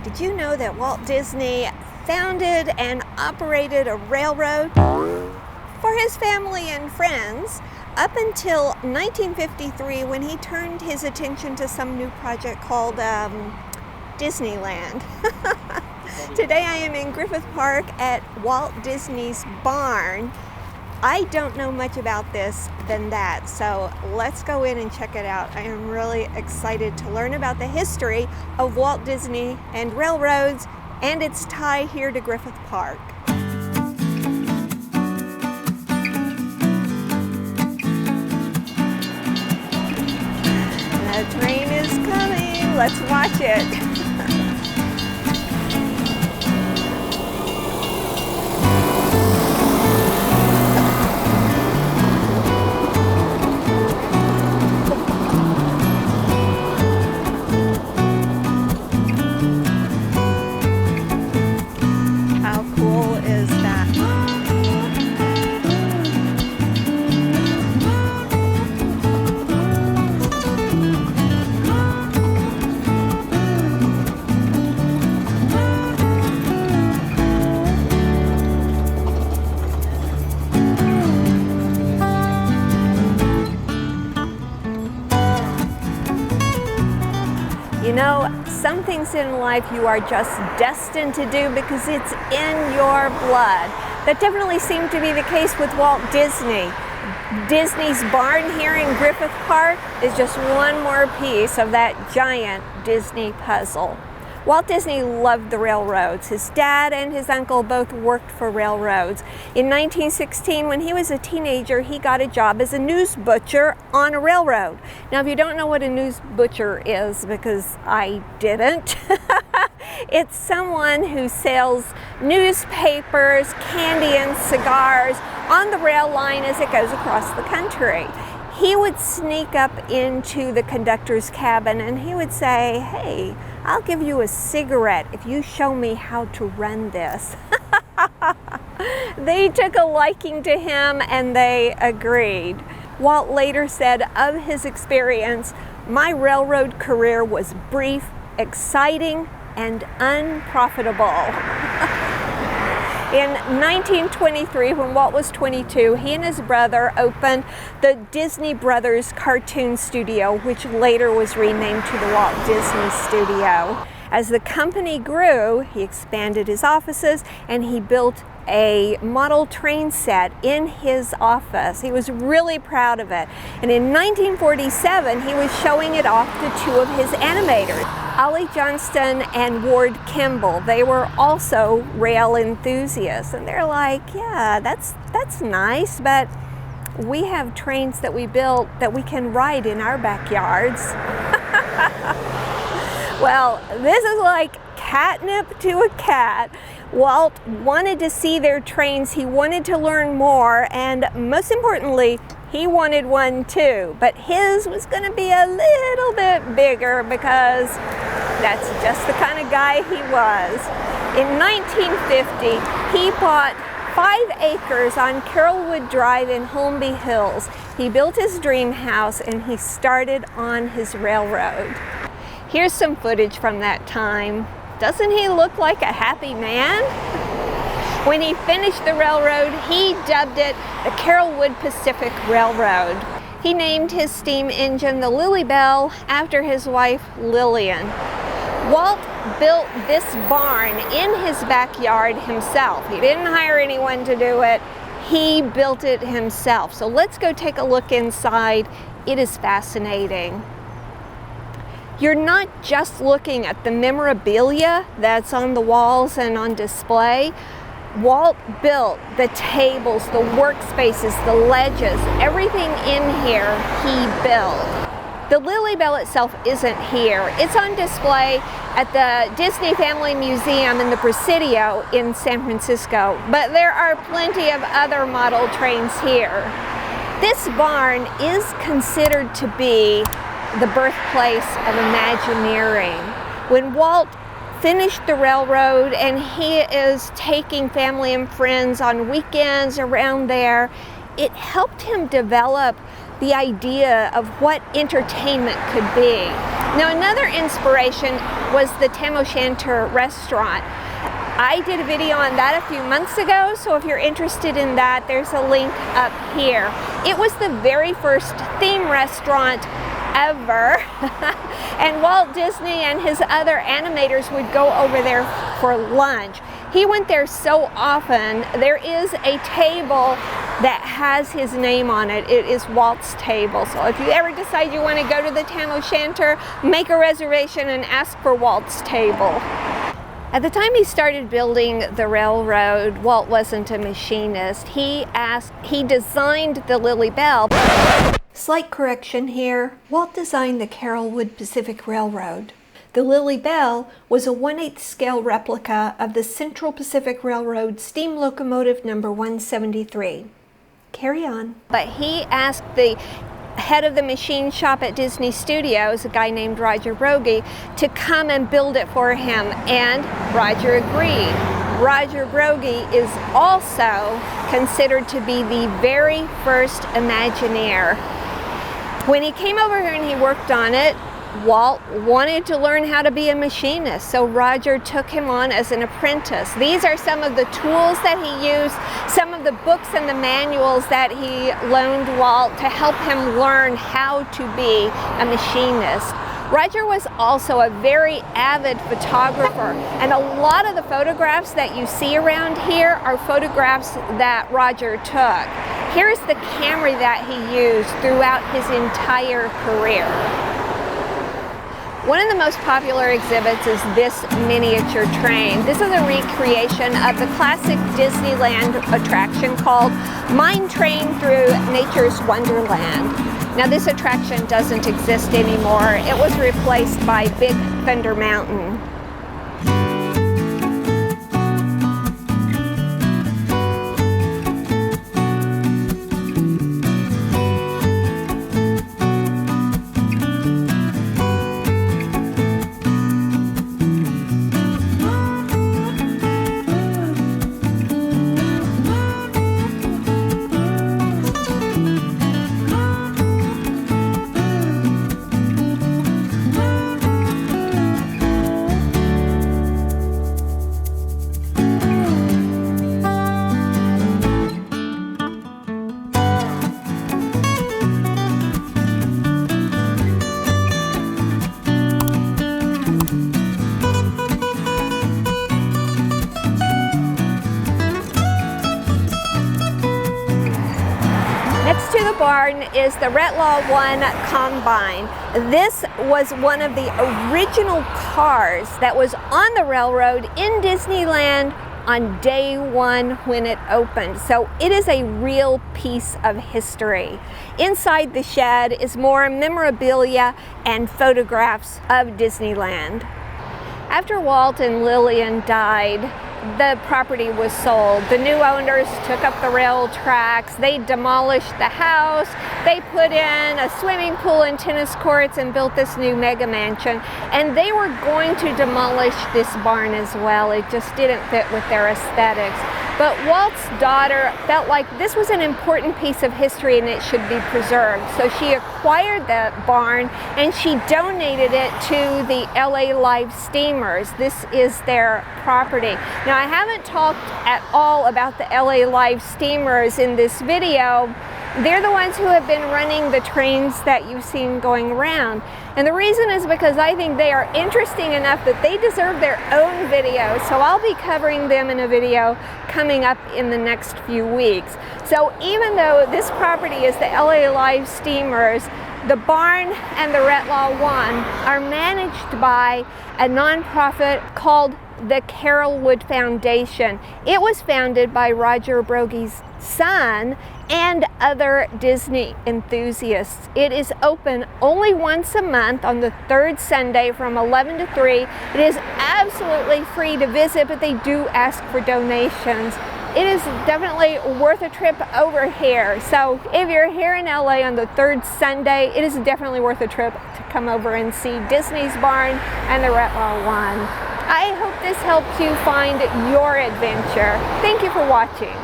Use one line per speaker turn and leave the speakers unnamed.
Did you know that Walt Disney founded and operated a railroad for his family and friends up until 1953 when he turned his attention to some new project called Disneyland. Today I am in Griffith Park at Walt Disney's barn. I don't know much about this than that, so let's go in and check it out. I am really excited to learn about the history of Walt Disney and railroads and its tie here to Griffith Park. The train is coming. Let's watch it. You know, some things in life you are just destined to do because it's in your blood. That definitely seemed to be the case with Walt Disney. Disney's barn here in Griffith Park is just one more piece of that giant Disney puzzle. Walt Disney loved the railroads. His dad and his uncle both worked for railroads. In 1916, when he was a teenager, he got a job as a news butcher on a railroad. Now, if you don't know what a news butcher is, because I didn't, it's someone who sells newspapers, candy, and cigars on the rail line as it goes across the country. He would sneak up into the conductor's cabin and he would say, "Hey, I'll give you a cigarette if you show me how to run this." They took a liking to him and they agreed. Walt later said of his experience, "My railroad career was brief, exciting, and unprofitable." In 1923, when Walt was 22, he and his brother opened the Disney Brothers Cartoon Studio, which later was renamed to the Walt Disney Studio. As the company grew, he expanded his offices and he built a model train set in his office. He was really proud of it. And in 1947, he was showing it off to two of his animators, Ollie Johnston and MrWardKimball. They were also rail enthusiasts. And they're like, "Yeah, that's nice, but we have trains that we built that we can ride in our backyards." Well, this is like catnip to a cat. Walt wanted to see their trains, he wanted to learn more, and most importantly, he wanted one too. But his was going to be a little bit bigger because that's just the kind of guy he was. In 1950, he bought 5 acres on Carrollwood Drive in Holmby Hills. He built his dream house and he started on his railroad. Here's some footage from that time. Doesn't he look like a happy man? When he finished the railroad, he dubbed it the Carrollwood Pacific Railroad. He named his steam engine the Lily Bell after his wife Lillian. Walt built this barn in his backyard himself. He didn't hire anyone to do it. He built it himself. So let's go take a look inside. It is fascinating. You're not just looking at the memorabilia that's on the walls and on display. Walt built the tables, the workspaces, the ledges, everything in here he built. The Lily Bell itself isn't here. It's on display at the Disney Family Museum in the Presidio in San Francisco, but there are plenty of other model trains here. This barn is considered to be the birthplace of Imagineering. When Walt finished the railroad and he is taking family and friends on weekends around there, it helped him develop the idea of what entertainment could be. Now, another inspiration was the Tam O'Shanter restaurant. I did a video on that a few months ago, so if you're interested in that, there's a link up here. It was the very first theme restaurant ever, and Walt Disney and his other animators would go over there for lunch. He went there so often. There is a table that has his name on it. It is Walt's table. So if you ever decide you want to go to the Tam O'Shanter, make a reservation and ask for Walt's table. At the time he started building the railroad, Walt wasn't a machinist. He designed the Lily Belle. Slight correction here. Walt designed the Carrollwood Pacific Railroad. The Lily Belle was a 1/8 scale replica of the Central Pacific Railroad steam locomotive number 173. Carry on. But he asked the head of the machine shop at Disney Studios, a guy named Roger Broggie, to come and build it for him, and Roger agreed. Roger Broggie is also considered to be the very first Imagineer. When he came over here and he worked on it, Walt wanted to learn how to be a machinist, so Roger took him on as an apprentice. These are some of the tools that he used, some of the books and the manuals that he loaned Walt to help him learn how to be a machinist. Roger was also a very avid photographer, and a lot of the photographs that you see around here are photographs that Roger took. Here's the camera that he used throughout his entire career. One of the most popular exhibits is this miniature train. This is a recreation of the classic Disneyland attraction called Mine Train Through Nature's Wonderland. Now this attraction doesn't exist anymore. It was replaced by Big Thunder Mountain. Next to the barn is the Retlaw 1 Combine. This was one of the original cars that was on the railroad in Disneyland on day one when it opened. So it is a real piece of history. Inside the shed is more memorabilia and photographs of Disneyland. After Walt and Lillian died, the property was sold. The new owners took up the rail tracks, they demolished the house, they put in a swimming pool and tennis courts and built this new mega mansion, and they were going to demolish this barn as well. It just didn't fit with their aesthetics. But Walt's daughter felt like this was an important piece of history and it should be preserved. So she acquired the barn and she donated it to the LA Live Steamers. This is their property. Now I haven't talked at all about the LA Live Steamers in this video. They're the ones who have been running the trains that you've seen going around. And the reason is because I think they are interesting enough that they deserve their own video. So I'll be covering them in a video coming up in the next few weeks. So even though this property is the LA Live Steamers, the barn and the Retlaw 1 are managed by a nonprofit called the Carrollwood Foundation. It was founded by Roger Broggie's son and other Disney enthusiasts. It is open only once a month on the third Sunday from 11 to 3. It is absolutely free to visit, but they do ask for donations. It is definitely worth a trip over here. So if you're here in LA on the third Sunday, it is definitely worth a trip to come over and see Disney's barn and the Retlaw 1. I hope this helps you find your adventure. Thank you for watching.